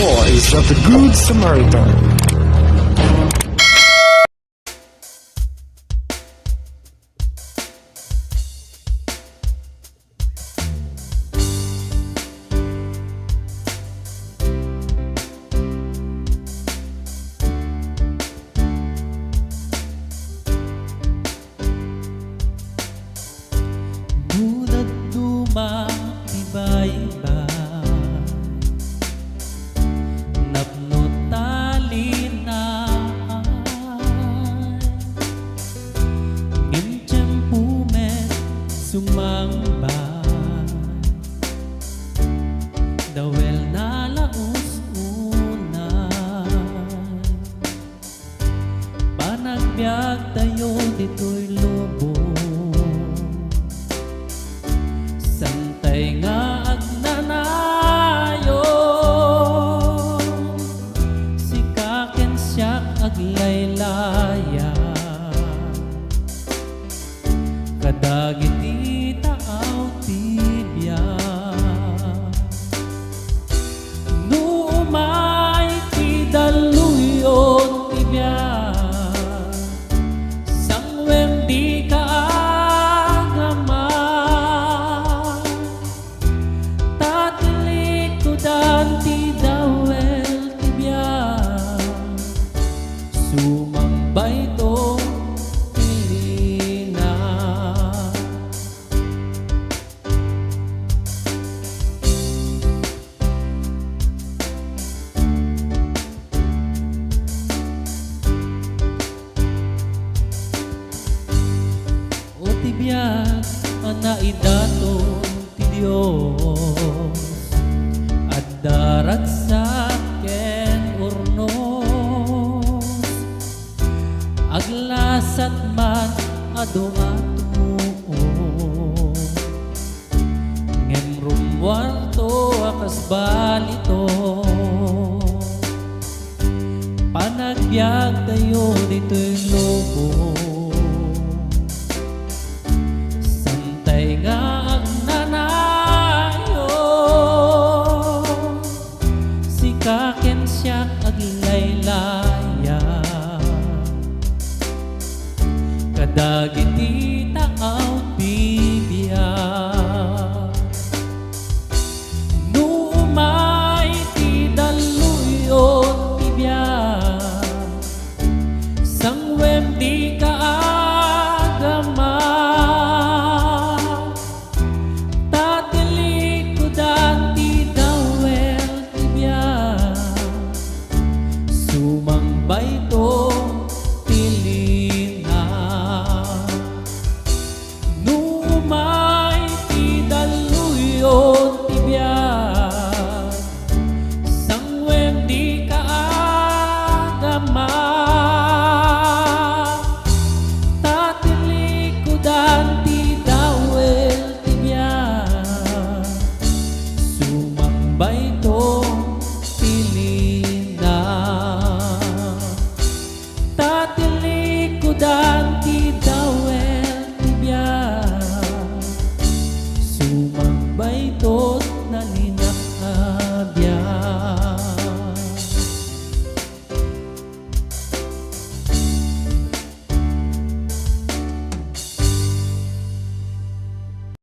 voice of the Good Samaritan. Bulag dumapibay-bay, napnot talinay, ngimtiyempumen sumangbay, dawel na laos unay, panagbiag tayo dito'y lobo. Santay nga agnanayon, si kaken siyak aglaylaya, kadagiti taaw tibya. Nuumay ti daluyon tibya, sangwem di ka ti dawel tibiyang sumambay to pilina. O tibiyang anaidaton ti Diyos, daragsak ken urnos, aglasat man ado-ato, ngem rumwarto akas balito, panagbiag tayo dito'y lobo. Santay nga kaken siyak aglaylaya, kadagiti taaw bibiya. Nuumay ti daluyon tibya, sangwem di ka agama, tatilikudan ti dawel tibya, sumambay to tilina. Nuumay ti daluyon tibya, sangwem di ka agama, tatilikudan ti dawel tibya, sumambay